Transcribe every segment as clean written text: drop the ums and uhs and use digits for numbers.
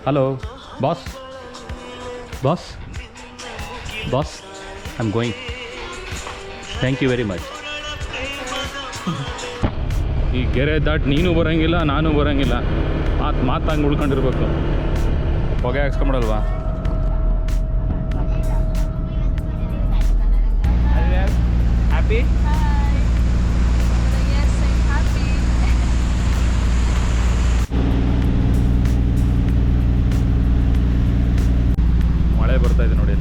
Hello, boss. Boss. Boss, I'm going. Thank you very much. ಈ ಗೆರೆ ದಾಟ್ ನೀನು ಬರೋಂಗಿಲ್ಲ, ನಾನು ಬರೋಂಗಿಲ್ಲ. ಮಾತಂಗೆ ಉಳ್ಕೊಂಡಿರ್ಬೇಕು. ಹೊಗೆ ಹಾಕ್ಸ್ಕೊಂಬಿಡಲ್ವಾ? ಹ್ಯಾಪಿ? ಮಳೆ ಬರ್ತಾ ಇದೆ ನೋಡಿ.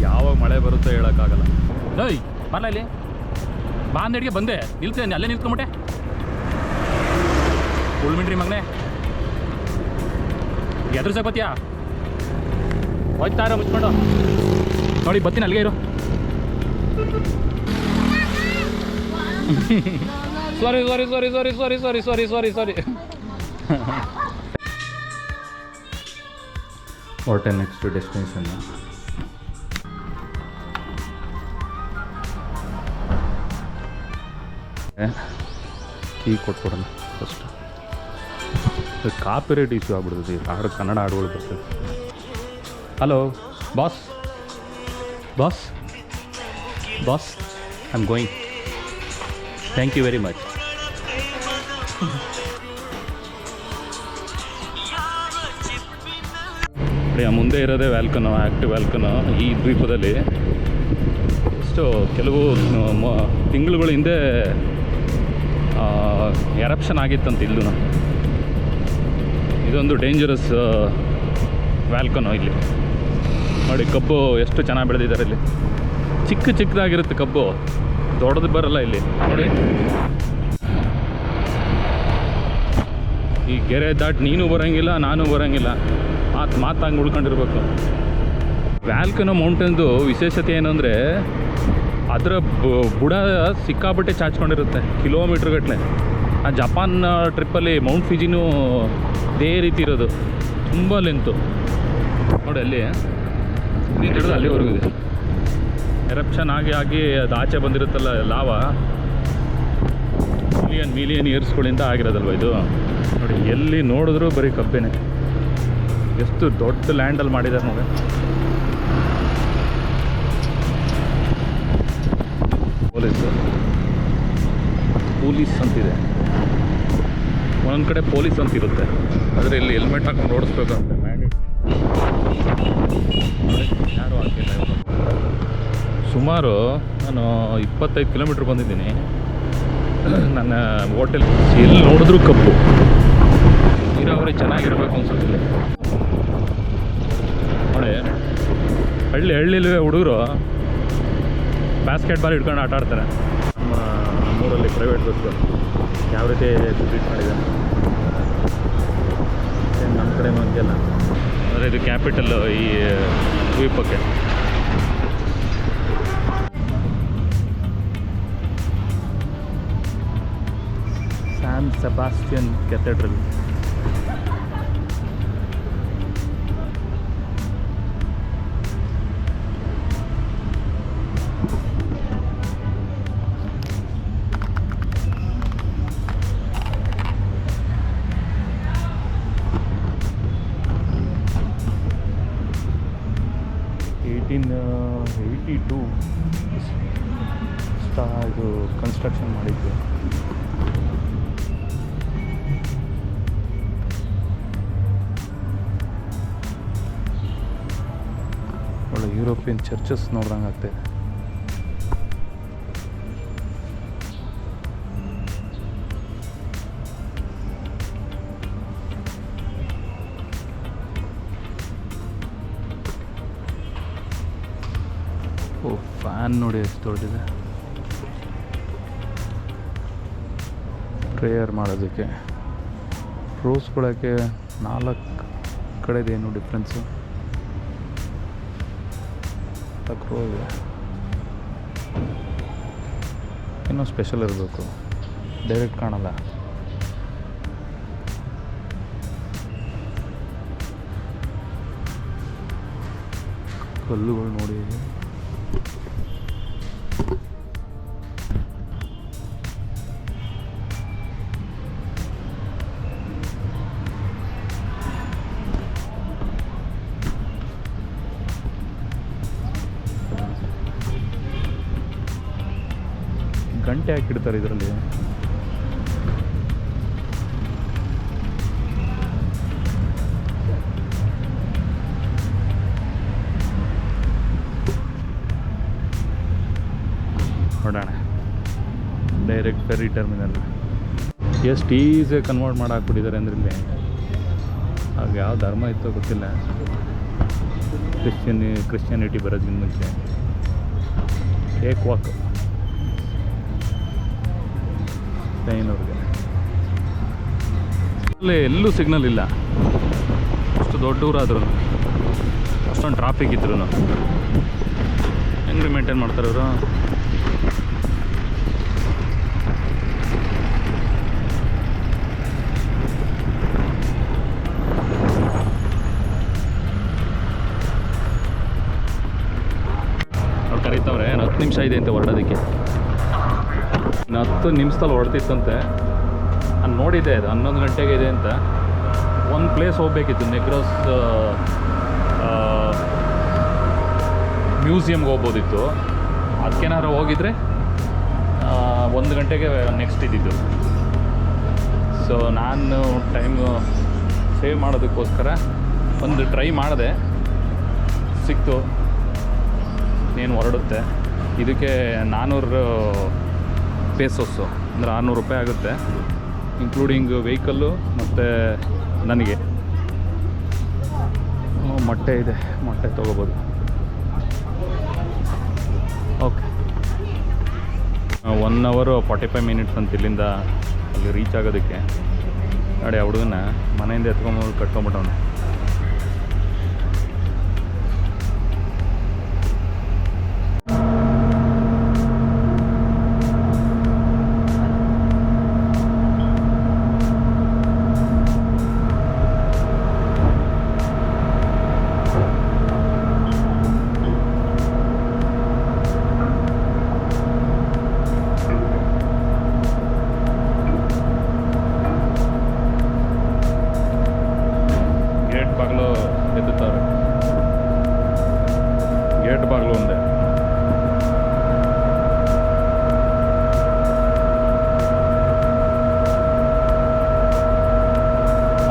ಯಾವಾಗ ಮಳೆ ಬರುತ್ತೋ ಹೇಳೋಕ್ಕಾಗಲ್ಲ. ಏಯ್ ಬರಲ್ಲ ಇಲ್ಲಿ, ಬಾ ಅಂದಡಿಗೆ ಬಂದೆ, ನಿಲ್ತೇನೆ ಅಲ್ಲೇ ನಿಲ್ತ್ಕೊಂಬಿಟ್ಟೆ. ಉಳ್ಮಿನ್ರಿ ಮಗನೇ, ಎದುರು ಬತ್ತೀಯಾ? ಹೋಯ್ತಾರ ಮುಚ್ಕೊಂಡು ನೋಡಿ, ಬತ್ತೀನಿ ಅಲ್ಲಿಗೆ ಇರು. ಸಾರಿ sorry sorry sorry sorry sorry sorry sorry sorry. ಹೊರಟೆ ನೆಕ್ಸ್ಟ್ ಡೆಸ್ಟಿನೇಷನ್. ಕೀ ಕೊಟ್ಕೊಡೋಣ ಫಸ್ಟ್. ಕಾಪಿರೈಟ್ ಇಶ್ಯೂ ಆಗ್ಬಿಡ್ತದೆ, ಹಾಡು ಕನ್ನಡ ಹಾಡುಗಳು ಬರ್ತದೆ. Hello boss. Boss. Boss, I am going. Thank you very much. ಮುಂದೆ ಇರೋದೇ ವ್ಯಾಲ್ಕನೋ, ಆ್ಯಕ್ಟಿವ್ ವ್ಯಾಲ್ಕನೋ. ಈ ದ್ವೀಪದಲ್ಲಿ ಇಷ್ಟು ಕೆಲವು ತಿಂಗಳುಗಳ ಹಿಂದೆ ಎರಪ್ಷನ್ ಆಗಿತ್ತಂತ ಇಲ್ಲೂ. ಇದೊಂದು ಡೇಂಜರಸ್ ವ್ಯಾಲ್ಕನೋ. ಇಲ್ಲಿ ನೋಡಿ, ಕಬ್ಬು ಎಷ್ಟು ಚೆನ್ನಾಗಿ ಬೆಳೆದಿದ್ದಾರೆ. ಇಲ್ಲಿ ಚಿಕ್ಕದಾಗಿರುತ್ತೆ ಕಬ್ಬು, ದೊಡ್ಡದು ಬರಲ್ಲ ಇಲ್ಲಿ ನೋಡಿ. ಈ ಗೆರೆ ದಾಟ್ ನೀನು ಬರೋಂಗಿಲ್ಲ, ನಾನು ಬರೋಂಗಿಲ್ಲ. ಮಾತಂಗೆ ಉಳ್ಕೊಂಡಿರ್ಬೇಕು. ವ್ಯಾಲ್ಕನೋ ಮೌಂಟೇನ್ದು ವಿಶೇಷತೆ ಏನಂದರೆ ಅದರ ಬುಡ ಸಿಕ್ಕಾಪಟ್ಟೆ ಚಾಚ್ಕೊಂಡಿರುತ್ತೆ, ಕಿಲೋಮೀಟ್ರ್ಗಟ್ಟಲೆ. ಆ ಜಪಾನ್ ಟ್ರಿಪ್ಪಲ್ಲಿ ಮೌಂಟ್ ಫಿಜಿನೂ ಇದೇ ರೀತಿ ಇರೋದು, ತುಂಬ ಲೆಂತು ನೋಡಿ. ಅಲ್ಲಿ ನೀನು ಹಿಡಿದು ಅಲ್ಲಿವರೆಗೂ ಇದೆ. ಎರಪ್ಷನ್ ಆಗಿ ಅದು ಆಚೆ ಬಂದಿರುತ್ತಲ್ಲ ಲಾವ, ಮಿಲಿಯನ್ ಇಯರ್ಸ್ಗಳಿಂದ ಆಗಿರೋದಲ್ವ ಇದು. ನೋಡಿ, ಎಲ್ಲಿ ನೋಡಿದ್ರೂ ಬರೀ ಕಬ್ಬೇನೆ. ಎಷ್ಟು ದೊಡ್ಡ ಲ್ಯಾಂಡಲ್ಲಿ ಮಾಡಿದ್ದಾರೆ ನೋಡಿ. ಪೊಲೀಸ್ ಅಂತಿದೆ, ಒಂದೊಂದು ಕಡೆ ಪೊಲೀಸ್ ಅಂತಿರುತ್ತೆ, ಆದರೆ ಇಲ್ಲಿ ಹೆಲ್ಮೆಟ್ ಹಾಕೊಂಡು ಓಡಿಸ್ಬೇಕಂತೆ ಮ್ಯಾಂಡೇಟ್. ಯಾರೂ ಹಾಕಿಲ್ಲ. ಸುಮಾರು ನಾನು 25 ಕಿಲೋಮೀಟ್ರ್ ಬಂದಿದ್ದೀನಿ. ನನ್ನ ಹೋಟೆಲ್ ಎಲ್ಲಿ ನೋಡಿದ್ರೂ ಕಬ್ಬು. ನೀರಾವರಿ ಚೆನ್ನಾಗಿರ್ಬೇಕು ಅನ್ಸುತ್ತೆ ನೋಡಿ. ಹಳ್ಳಿಲೇ ಹುಡುಗರು ಬಾಸ್ಕೆಟ್ ಬಾಲ್ ಇಟ್ಕೊಂಡು ಆಟ ಆಡ್ತಾರೆ. ನಮ್ಮೂರಲ್ಲಿ ಪ್ರೈವೇಟ್ ಬಸ್ಸು ಯಾವ ರೀತಿ ಟ್ರೀಟ್ ಮಾಡಿದ್ದಾರೆ ನಮ್ಮ ಕಡೆನೂ ಹಂಗೆಲ್ಲ. ಅಂದರೆ ಇದು ಕ್ಯಾಪಿಟಲ್ಲು ಈ ದ್ವೀಪಕ್ಕೆ. San Sebastian cathedral. ಇದು ಕನ್ಸ್ಟ್ರಕ್ಷನ್ ಮಾಡಿದ್ದು. ಒಳ್ಳೆ ಯುರೋಪಿಯನ್ ಚರ್ಚಸ್ ನೋಡ್ದಂಗೆ ಆಗ್ತಾಯಿದೆ. ಓ, ಫ್ಯಾನ್ ನೋಡಿ ಎಷ್ಟು ದೊಡ್ಡದಿದೆ. ಪ್ರೇಯರ್ ಮಾಡೋದಕ್ಕೆ, ರೋಸ್ಗಳಕ್ಕೆ 4 ಕಡೆದೇನು ಡಿಫ್ರೆನ್ಸು. ತಕ್ರೋ ಇದೆ, ಇನ್ನೂ ಸ್ಪೆಷಲ್ ಇರಬೇಕು, ಡೈರೆಕ್ಟ್ ಕಾಣಲ್ಲ. ಕಲ್ಲುಗಳು ನೋಡಿ. ಬಟ್ಟೆ ಹಾಕಿಡ್ತಾರೆ ಇದರಲ್ಲಿ. ನೋಡೋಣ ಡೈರೆಕ್ಟ್ ಫೆರಿ ಟರ್ಮಿನಲ್. ಎಷ್ಟು ಈಸಿಯಾಗಿ ಕನ್ವರ್ಟ್ ಮಾಡಿ ಹಾಕ್ಬಿಟ್ಟಿದ್ದಾರೆ ಅಂದರೆ ಇಲ್ಲಿ. ಆಗ ಯಾವ ಧರ್ಮ ಇತ್ತೋ ಗೊತ್ತಿಲ್ಲ, ಕ್ರಿಶ್ಚಿಯಾನಿಟಿ ಬರೋದಕ್ಕಿಂತ ಮುಂಚೆ ಏಕ್ ವಾಕ್ ಸ್ಪೇನವ್ರಿಗೆ. ಅಲ್ಲಿ ಎಲ್ಲೂ ಸಿಗ್ನಲ್ ಇಲ್ಲ, ಅಷ್ಟು ದೊಡ್ಡ ಊರಾದ್ರೂ, ಅಷ್ಟೊಂದು ಟ್ರಾಫಿಕ್ ಇದ್ರೂ ಹೆಂಗೆ ಮೇಂಟೈನ್ ಮಾಡ್ತಾರೆ ಅವರು. ಅವ್ರು ಕರೀತವ್ರೆ, 10 ನಿಮಿಷ ಇದೆ ಅಂತ ಹೊರಡೋದಕ್ಕೆ. 10 ನಿಮಿಷದಲ್ಲಿ ಹೊರಡ್ತಿತ್ತಂತೆ. ನಾನು ನೋಡಿದ್ದೆ, ಅದು 11 ಗಂಟೆಗೆ ಇದೆ ಅಂತ. ಒಂದು ಪ್ಲೇಸ್ ಹೋಗಬೇಕಿತ್ತು, ನೆಗ್ರೋಸ್ ಮ್ಯೂಸಿಯಮ್ಗೆ ಹೋಗ್ಬೋದಿತ್ತು. ಅದಕ್ಕೇನಾದ್ರು ಹೋಗಿದ್ರೆ 1 ಗಂಟೆಗೆ ನೆಕ್ಸ್ಟ್ ಇದ್ದಿದ್ದು. ಸೊ ನಾನು ಟೈಮು ಸೇವ್ ಮಾಡೋದಕ್ಕೋಸ್ಕರ ಒಂದು ಟ್ರೈ ಮಾಡಿದೆ, ಸಿಕ್ತು. ಏನು ಹೊರಡುತ್ತೆ ಇದಕ್ಕೆ 400 ಪೇಸಸ್ಸು, ಅಂದರೆ 600 ರೂಪಾಯಿ ಆಗುತ್ತೆ, ಇನ್ಕ್ಲೂಡಿಂಗ್ ವೆಹಿಕಲ್ಲು ಮತ್ತು ನನಗೆ. ಮೊಟ್ಟೆ ಇದೆ, ಮೊಟ್ಟೆ ತೊಗೋಬೋದು. ಓಕೆ, 1 hour 45 minutes ಅಂತ ಇಲ್ಲಿಂದ ಅಲ್ಲಿ ರೀಚ್ ಆಗೋದಕ್ಕೆ. ನೋಡಿ ಆ ಹುಡುಗನ ಮನೆಯಿಂದ ಎತ್ಕೊಂಬೋದು ಕಟ್ಕೊಂಬಿಟ್ಟವನು. ಗೇಟ್ ಬಾಗಿಲು ಒಂದೇ.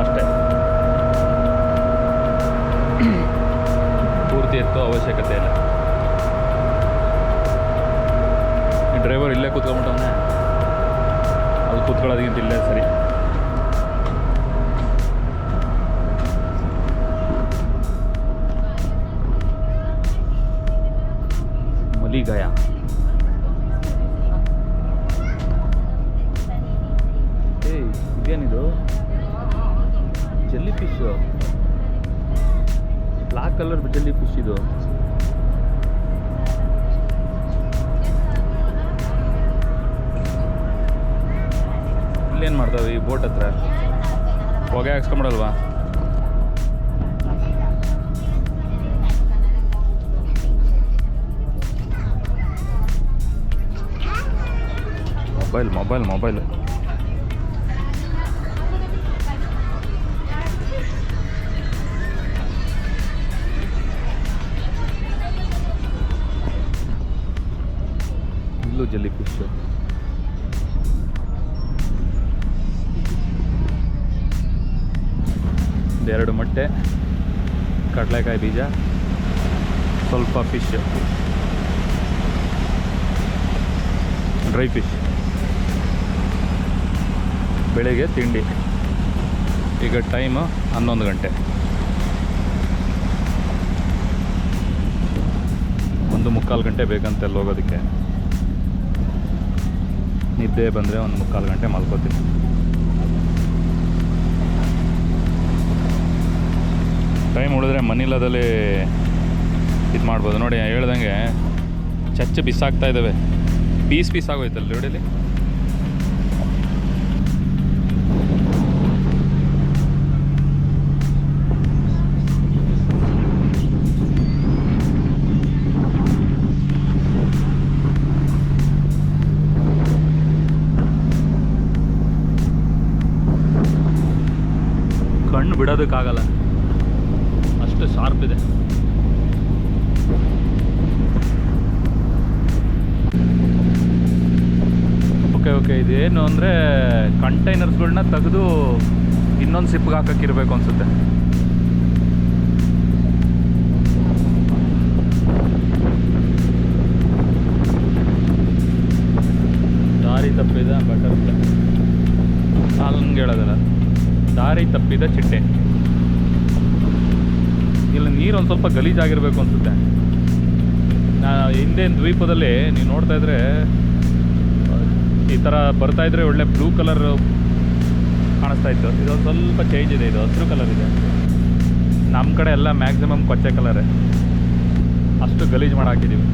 ಅಷ್ಟೇ, ಪೂರ್ತಿ ಎತ್ತೋ ಅವಶ್ಯಕತೆ ಇಲ್ಲ. ಈ ಡ್ರೈವರ್ ಇಲ್ಲೇ ಕೂತ್ಕೊಂಡ್ಬಿಟ್ಟವನೇ, ಅಲ್ಲಿ ಕೂತ್ಕೊಳ್ಳೋದಕ್ಕಿಂತ ಇಲ್ಲೇ ಸರಿ. ಮಲಿಗಾಯ ಇದೇನಿದು? Jelly fish, black colour jelly fish ಇದು. ಇಲ್ಲೇನು ಮಾಡ್ತಾವೆ ಈ ಬೋಟ್ ಹತ್ರ? ಹೊಗೆ ಹಾಕ್ಸ್ಕೊಂಬಿಡಲ್ವಾ? ಮೊಬೈಲ್ ಇಲ್ಲೂ ಜೆಲ್ಲಿ ಫಿಶ್. ಎರಡು ಮೊಟ್ಟೆ, ಕಡಲೆಕಾಯಿ ಬೀಜ, ಸ್ವಲ್ಪ ಫಿಶ್, ಡ್ರೈ ಫಿಶ್. ಬೆಳಿಗ್ಗೆ ತಿಂಡಿ. ಈಗ ಟೈಮು 11 ಗಂಟೆ. 1:45 ಗಂಟೆ ಬೇಕಂತೆ ಅಲ್ಲಿ ಹೋಗೋದಕ್ಕೆ. ನಿದ್ದೆ ಬಂದರೆ 1:45 ಗಂಟೆ ಮಲ್ಕೋತೀನಿ. ಟೈಮ್ ಉಳಿದ್ರೆ ಮನಿಲಾದಲ್ಲಿ ಇದು ಮಾಡ್ಬೋದು. ನೋಡಿ ಹೇಳ್ದಂಗೆ ಚಚ್ಚ ಬಿಸಾಕ್ತಾ ಇದ್ದಾವೆ, ಪೀಸ್ ಆಗೋಯ್ತಲ್ಲ ರೋಡಲ್ಲಿ. ಕಣ್ಣು ಬಿಡೋದಕ್ಕಾಗಲ್ಲ, ಅಷ್ಟು ಶಾರ್ಪ್ ಇದೆ. ಓಕೆ ಓಕೆ, ಇದೇನು ಅಂದರೆ ಕಂಟೈನರ್ಸ್ಗಳನ್ನ ತೆಗೆದು ಇನ್ನೊಂದು ಸಿಪ್ಗೆ ಹಾಕೋಕ್ಕಿರಬೇಕು ಅನಿಸುತ್ತೆ. ದಾರಿ ತಪ್ಪಿದ ಬಟರ್ಫ್ಲೈ ಹಂಗೆ ಹೇಳೋದಲ್ಲ, ದಾರಿ ತಪ್ಪಿದ ಚಿಟ್ಟೆ. ಇಲ್ಲಿ ನೀರು ಒಂದು ಸ್ವಲ್ಪ ಗಲೀಜಾಗಿರಬೇಕು ಅನಿಸುತ್ತೆ. ಹಿಂದೆ ದ್ವೀಪದಲ್ಲಿ ನೀವು ನೋಡ್ತಾ ಇದ್ರೆ ಈ ಥರ ಬರ್ತಾಯಿದ್ರೆ ಒಳ್ಳೆ ಬ್ಲೂ ಕಲರ್ ಕಾಣಿಸ್ತಾ ಇತ್ತು. ಇದೊಂದು ಸ್ವಲ್ಪ ಚೇಂಜ್ ಇದೆ, ಇದು ಹಸಿರು ಕಲರ್ ಇದೆ. ನಮ್ಮ ಕಡೆ ಎಲ್ಲ ಮ್ಯಾಕ್ಸಿಮಮ್ ಕೊಚ್ಚೆ ಕಲರೇ, ಅಷ್ಟು ಗಲೀಜು ಮಾಡಿ ಹಾಕಿದ್ದೀವಿ.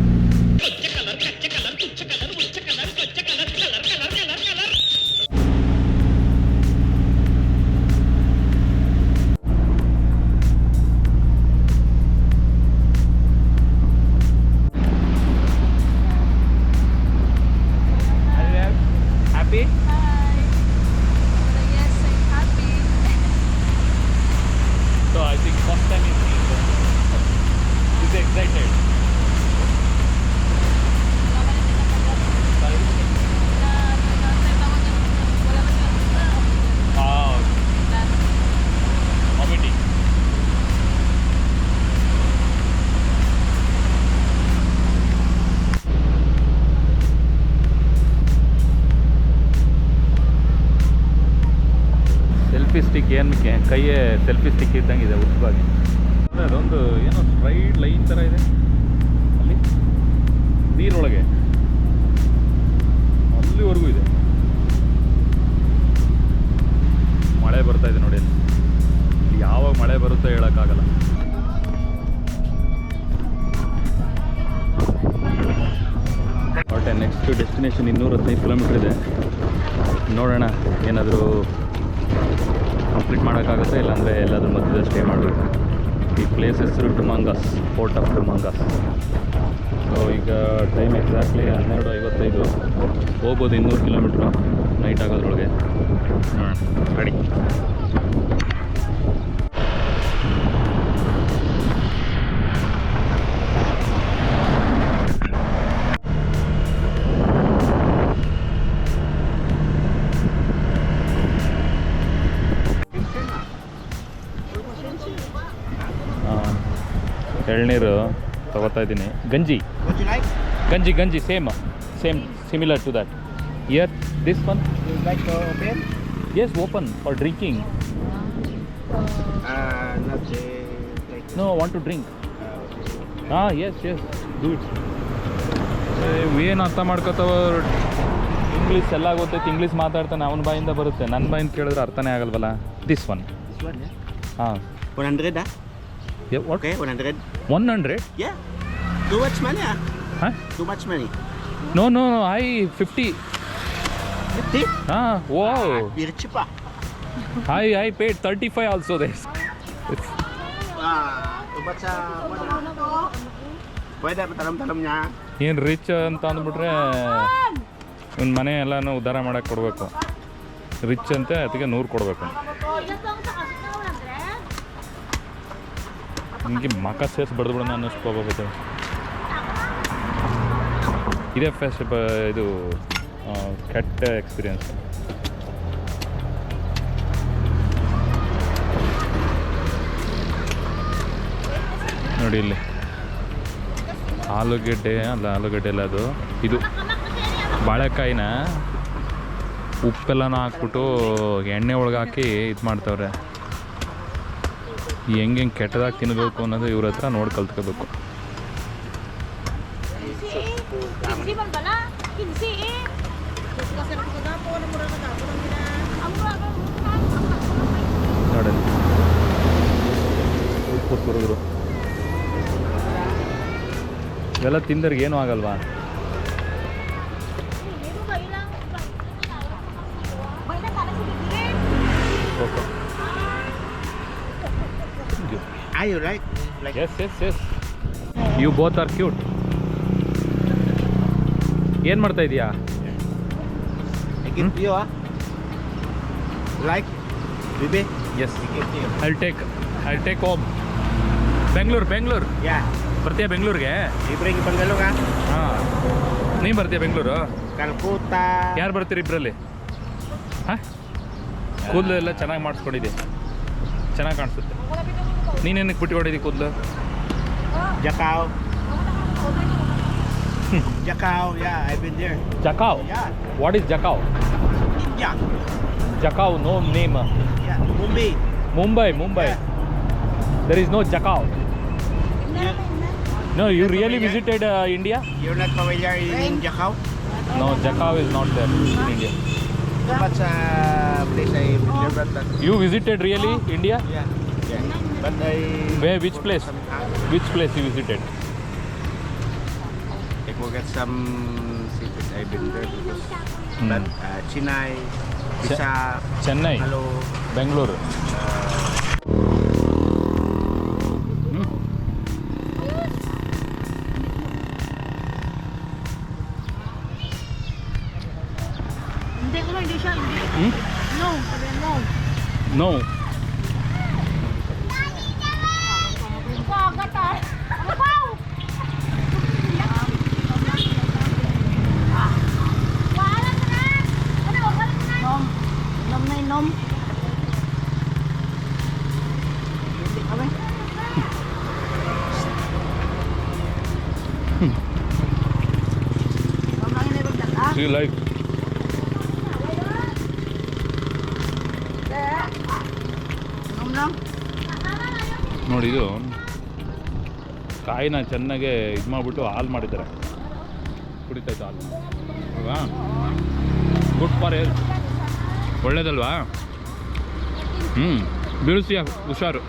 ಸೆಲ್ಫಿ ಸ್ಟಿಕ್ ಏನಕ್ಕೆ ಕೈಯೇ ಸೆಲ್ಫಿ ಸ್ಟಿಕ್ ಇದ್ದಂಗೆ ಇದೆ ಉದ್ದವಾಗಿ. ಅದೊಂದು ಏನೋ ಸ್ಟ್ರೈಟ್ ಲೈನ್ ಥರ ಇದೆ ಅಲ್ಲಿ ನೀರೊಳಗೆ, ಅಲ್ಲಿವರೆಗೂ ಇದೆ. ಮಳೆ ಬರ್ತಾ ಇದೆ ನೋಡಿ, ಅಲ್ಲಿ ಯಾವಾಗ ಮಳೆ ಬರುತ್ತೋ ಹೇಳೋಕ್ಕಾಗಲ್ಲ. ಹೊರಟೆ ನೆಕ್ಸ್ಟ್ ಡೆಸ್ಟಿನೇಷನ್ 215 ಕಿಲೋಮೀಟ್ರ್ ಇದೆ. ನೋಡೋಣ ಏನಾದರೂ ಕಂಪ್ಲೀಟ್ ಮಾಡೋಕ್ಕಾಗುತ್ತೆ, ಇಲ್ಲಾಂದರೆ ಎಲ್ಲಾದರೂ ಮಧ್ಯದಲ್ಲಿ ಸ್ಟೇ ಮಾಡಬೇಕು. ಈ ಪ್ಲೇಸ್ ಹೆಸರು ಟುಮಾಂಗಾಸ್, ಪೋರ್ಟ್ ಆಫ್ ಟುಮಾಂಗಾಸ್. ಸೊ ಈಗ ಟೈಮ್ ಎಕ್ಸಾಕ್ಟ್ಲಿ 12:55. ಹೋಗ್ಬೋದು 200 ಕಿಲೋಮೀಟ್ರು ನೈಟ್ ಆಗೋದ್ರೊಳಗೆ. ನೋಡೋಣ ಗಾಡಿ. ಎಳ್ನೀರು ತಗೋತಾ ಇದ್ದೀನಿ. ಗಂಜಿ ಗಂಜಿ same similar to that. Here this one yes open for drinking. No want to drink. Yes do it. ಏನು ಅರ್ಥ ಮಾಡ್ಕೋತಾವ, ಇಂಗ್ಲೀಷ್ ಎಲ್ಲ ಗೊತ್ತೈತೆ, ಇಂಗ್ಲೀಷ್ ಮಾತಾಡ್ತಾನೆ, ಅವನ ಬಾಯಿಂದ ಬರುತ್ತೆ, ನನ್ನ ಬಾಯಿಂದ ಕೇಳಿದ್ರೆ ಅರ್ಥನೇ ಆಗಲ್ವಲ್ಲ. ದಿಸ್ ಒನ್ ಹಾಂ 100 Yeah, what? Okay, 100. 100? Yeah. Too much money? Huh? Too much money. No, I 50. 50? Wow. You're cheaper. I paid 35 also this. Too much money. Why talam-talamnya? ಏನು ರಿಚ್ ಅಂತ ಅಂದ್ಬಿಟ್ರೆ ಒಂದು ಮನೆ ಎಲ್ಲನೂ ಉದ್ಧಾರ ಮಾಡೋಕ್ಕೆ ಕೊಡಬೇಕು. ರಿಚ್ ಅಂತೆ ಅದಕ್ಕೆ 100 ಕೊಡಬೇಕು. ನಿಮಗೆ ಮಕ ಸೇರಿಸಿ ಬಡ್ದು ಅನ್ನಿಸ್ಕೋಬೇಕು. ಇದೇ ಫಸ್ಟ್ ಇದು ಕೆಟ್ಟ ಎಕ್ಸ್ಪೀರಿಯನ್ಸ್. ನೋಡಿ ಇಲ್ಲಿ ಆಲೂಗಡ್ಡೆ ಅಲ್ಲ ಅದು ಇದು ಬಾಳೆಕಾಯಿನ ಉಪ್ಪೆಲ್ಲನೂ ಹಾಕ್ಬಿಟ್ಟು ಎಣ್ಣೆ ಒಳಗೆ ಹಾಕಿ ಇದು ಮಾಡ್ತವ್ರೆ. ಹೆಂಗೆ ಕೆಟ್ಟದಾಗಿ ತಿನ್ನಬೇಕು ಅನ್ನೋದು ಇವ್ರ ಹತ್ರ ನೋಡಿ ಕಲ್ತ್ಕೋಬೇಕು. ನೋಡಿ ಉಪ್ಪು ಸುರಿದ್ರು ಇವೆಲ್ಲ ತಿಂದವ್ರಿಗೆ ಏನೂ ಆಗಲ್ವಾ? Okay. Are you right? Like Yes. You both are cute. ಏನು ಮಾಡ್ತಾ ಇದೀಯಾ? I give you like baby. Yes. I give you. I'll take home. Bangalore. Yeah. ಬರ್ತೀಯಾ ಬೆಂಗಳೂರಿಗೆ? ಇಬ್ರಿಗೆ ಬಂಗಲ್ಲು ಹಾಂ ನೀನು ಬರ್ತೀಯ ಬೆಂಗಳೂರು? Calcutta. ಯಾರು ಬರ್ತೀರಿ ಇಬ್ಬರಲ್ಲಿ? ಹಾಂ, ಕೂದಲು ಎಲ್ಲ ಚೆನ್ನಾಗಿ ಮಾಡಿಸ್ಕೊಂಡಿದ್ದೆ, ಚೆನ್ನಾಗಿ ಕಾಣಿಸುತ್ತೆ. ನೀನೇನಕ್ಕೆ ಬಿಟ್ಟು ಹೊಡಿದಿ ಕೂದಲು? Jakarta. Jakarta, yeah, I've been there. ಜಕಾವ್? Yeah, ವಾಟ್ ಈಸ್ ಜಕಾವ್? India. ಜಕಾವ್ no name. Yeah, Mumbai. Mumbai. There is no Jakav. No, you really visited India? You're not familiar in Jakarta? No, Jakav is not there in India. So much place I've been there, but You visited really India? yeah. But Where? Which place? Which place you visited? I forget some cities I've been there because Hmm. but Chennai, Pisa, Chennai, Hello, Bangalore. Hindi ko lang, hindi siya, hindi. Hmm? No, sabi no. No. Kagat ah. Wow! Wala ka na! Ano, wala ka na! Nom. Nom na yung nom. Kami? Nom lang yung nirugdat ah. See like Nom lang. ನೋಡಿ ಇದು ಕಾಯಿನ ಚೆನ್ನಾಗೆ ಇದು ಮಾಡಿಬಿಟ್ಟು ಹಾಲು ಮಾಡಿದ್ದಾರೆ, ಕುಡಿತೈತೆ ಹಾಲು ಅಲ್ವಾ? ಗುಡ್ ಫಾರ್ ಹೆಲ್ತ್, ಒಳ್ಳೇದಲ್ವಾ? ಬೀಳಿಸಿ ಹುಷಾರು.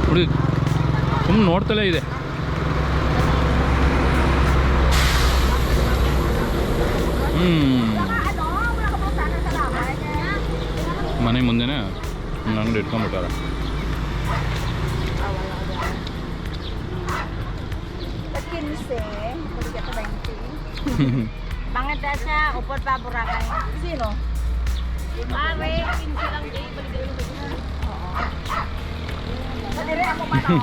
ನೋಡಿ ಸುಮ್ಮನೆ ನೋಡ್ತಲೇ ಇದೆ. ಮನೆ ಮುಂದೆನೇ ಒಂದು ಅಂಗಡಿ ಇಟ್ಕೊಂಡ್ಬಿಟ್ಟಾರ. Kinse, balik ka 20. Bangat na siya, upot pa Boracay. Sino? Mami, 15 lang din, balik ka yun. Oo. Madire ako pa no?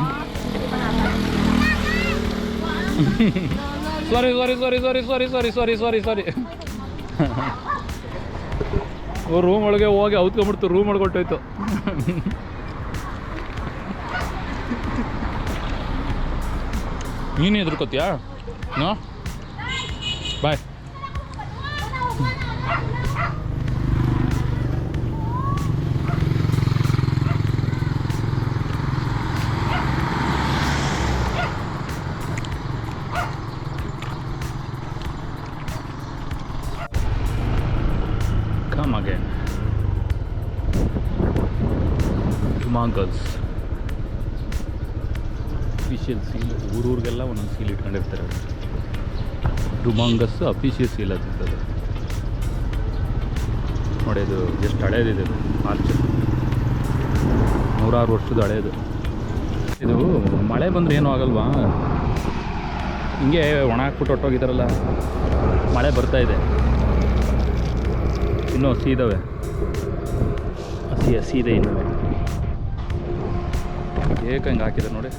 Sorry room ಒಳಗೆ ಹೋಗಿ ಔತ್ಕೊಂಡ್ಬಿಡ್ತು, ರೂಮ್ ಒಳಗೆ ಹೊಟ್ಟೋಯ್ತು. ನೀನು ಹೆದರ್ಕೋತೀಯಾ? No boy. Come again. Humongous. Official seal, ಊರೂರಿಗೆಲ್ಲ ಒಂದೊಂದು seal ಇಟ್ಕೊಂಡಿರ್ತಾರೆ. ಡುಮಾಂಗಸ್ ಅಫಿಷಿಯಲ್ ಸೀಲ್ ಅದಿರ್ತದೆ ನೋಡಿ. ಇದು ಎಷ್ಟು ಹಳೇದಿದೆ, ಇದು ಆರ್ಚ್ 100 ವರ್ಷದ ಹಳೇದು. ಇದು ಮಳೆ ಬಂದರೆ ಏನೂ ಆಗಲ್ವಾ? ಹಿಂಗೆ ಒಣ ಹಾಕ್ಬಿಟ್ಟು ಹೊಟ್ಟೋಗಿದ್ದಾರಲ್ಲ, ಮಳೆ ಬರ್ತಾಯಿದೆ. ಇನ್ನೂ ಹಸಿ ಇದ್ದಾವೆ, ಹಸಿ ಇದೆ ಇನ್ನೂ. ಏಕಂಗೆ ಹಾಕಿದ್ದಾರೆ ನೋಡಿ.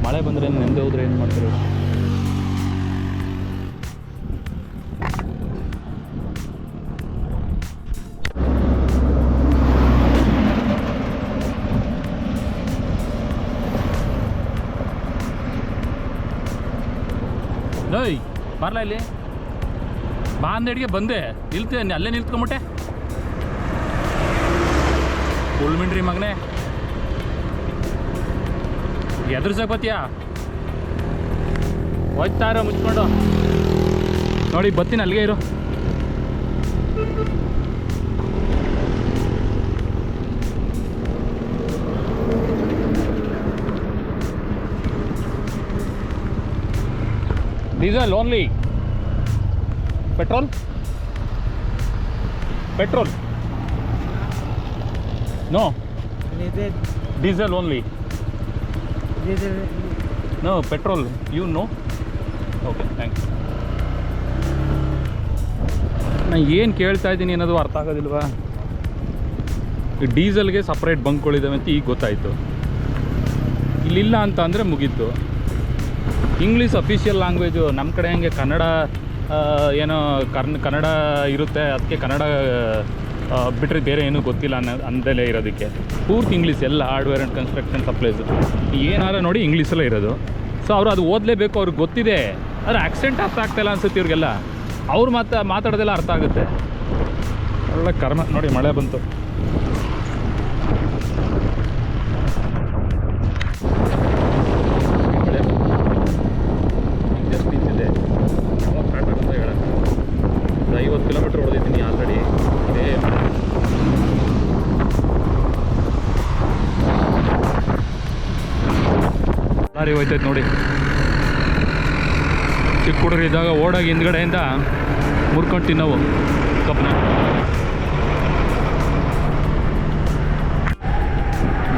ಮಳೆ ಬಂದರೆ ನೆಂದೆ ಹೋದ್ರೆ ಏನು ಮಾಡ್ತಾರೆ? ಏಯ್ ಬರಲ ಇಲ್ಲಿ ಬಾ ಅಂದೇಡಿಗೆ ಬಂದೆ, ನಿಲ್ತೇನೆ ಅಲ್ಲೇ ನಿಲ್ತ್ಕೊಂಬಿಟ್ಟೆ. ಉಳ್ಮಿಂಡ್ರಿ ಮಗನೇ, ಎದುರ್ಸಕ್ಕೋತೀಯಾ? ಹೋಯ್ತಾ ಇರೋ ಮುಚ್ಕೊಂಡು. ನೋಡಿ ಬತ್ತೀನಿ, ಅಲ್ಲಿಗೆ ಇರು. Diesel only, petrol no, diesel only. No, petrol, you know? Okay, thanks. ನಾನು ಏನು ಕೇಳ್ತಾ ಇದ್ದೀನಿ ಅನ್ನೋದು ಅರ್ಥ ಆಗೋದಿಲ್ವಾ? ಡೀಸೆಲ್ಗೆ ಸಪ್ರೇಟ್ ಬಂಕ್ಗಳಿದ್ದಾವೆ ಅಂತ ಈಗ ಗೊತ್ತಾಯಿತು. ಇಲ್ಲಿಲ್ಲ ಅಂತ ಅಂದರೆ ಮುಗೀತು. English official language. ನಮ್ಮ ಕಡೆ ಹಂಗೆ ಕನ್ನಡ ಏನೋ ಕನ್ನಡ ಇರುತ್ತೆ, ಅದಕ್ಕೆ ಕನ್ನಡ ಬಿಟ್ಟರೆ ಬೇರೆ ಏನೂ ಗೊತ್ತಿಲ್ಲ ಅಂದಲೇ ಇರೋದಕ್ಕೆ. ಪೂರ್ತಿ ಇಂಗ್ಲೀಷ್, ಎಲ್ಲ ಹಾರ್ಡ್ವೇರ್ ಆ್ಯಂಡ್ ಕನ್ಸ್ಟ್ರಕ್ಷನ್ ಸಪ್ಲೈಸು ಏನಾರ ನೋಡಿ ಇಂಗ್ಲೀಷಲ್ಲೇ ಇರೋದು. ಸೊ ಅವರು ಅದು ಓದಲೇಬೇಕು, ಅವ್ರಿಗೆ ಗೊತ್ತಿದೆ. ಆದರೆ ಆಕ್ಸೆಂಟ್ ಅರ್ಥ ಆಗ್ತಾಯಿಲ್ಲ ಅನ್ಸುತ್ತೆ ಇವ್ರಿಗೆಲ್ಲ. ಅವ್ರು ಮಾತಾಡೋದೆಲ್ಲ ಅರ್ಥ ಆಗುತ್ತೆ. ಒಳ್ಳೆ ಕರ್ಮ ನೋಡಿ, ಮಳೆ ಬಂತು. ಮಳೆ ಜಸ್ಟ್ ನಿಂತಿದೆ. ಸ್ಟಾರ್ಟ್ ಆಗುತ್ತೆ ಹೇಳೋಣ. 50 ಕಿಲೋಮೀಟ್ರ್ ಹೊಡೆದಿದ್ದೀನಿ ಆಲ್ರೆಡಿ. ಇದೇ ಮಳೆ. ಲಾರಿ ಹೋಯ್ತೈತೆ ನೋಡಿ. ಚಿಕ್ಕ ಹುಡುಗರು ಇದ್ದಾಗ ಓಡಾಗಿ ಹಿಂದ್ಗಡೆಯಿಂದ ಮುರ್ಕೊಂಡು ತಿನ್ನವು ಕಪ್ಪನ.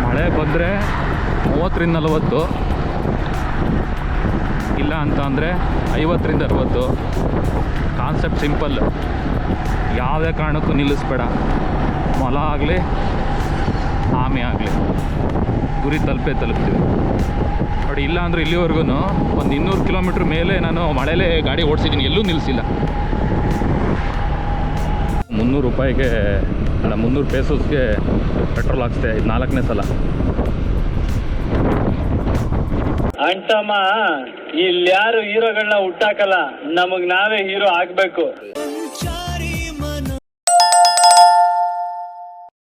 ಮಳೆ ಬಂದರೆ 30-40, ಇಲ್ಲ ಅಂತ ಅಂದರೆ 50-60. ಕಾನ್ಸೆಪ್ಟ್ ಸಿಂಪಲ್, ಯಾವುದೇ ಕಾರಣಕ್ಕೂ ನಿಲ್ಲಿಸ್ಬೇಡ. ಮೊಲ ಆಗಲಿ ಆಮೆ ಆಗಲಿ ಗುರಿ ತಲುಪ್ತೀವಿ ನೋಡಿ. ಇಲ್ಲ ಅಂದರೆ ಇಲ್ಲಿವರೆಗೂ ಒಂದು 200 ಕಿಲೋಮೀಟ್ರ್ ಮೇಲೆ ನಾನು ಮಳೆಯಲ್ಲೇ ಗಾಡಿ ಓಡಿಸಿದ್ದೀನಿ, ಎಲ್ಲೂ ನಿಲ್ಲಿಸಿಲ್ಲ. 300 ರೂಪಾಯಿಗೆ ಅಲ್ಲ 300 ಪೇಸಸ್ಗೆ ಪೆಟ್ರೋಲ್ ಹಾಕ್ಸ್ದೆ. ಇದು 4ನೇ ಸಲ. ಅಂಟಮ್ಮ, ಇಲ್ಯಾರು ಹೀರೋಗಳನ್ನ ಹುಟ್ಟಾಕಲ್ಲ, ನಮಗ್ ನಾವೇ ಹೀರೋ ಆಗ್ಬೇಕು.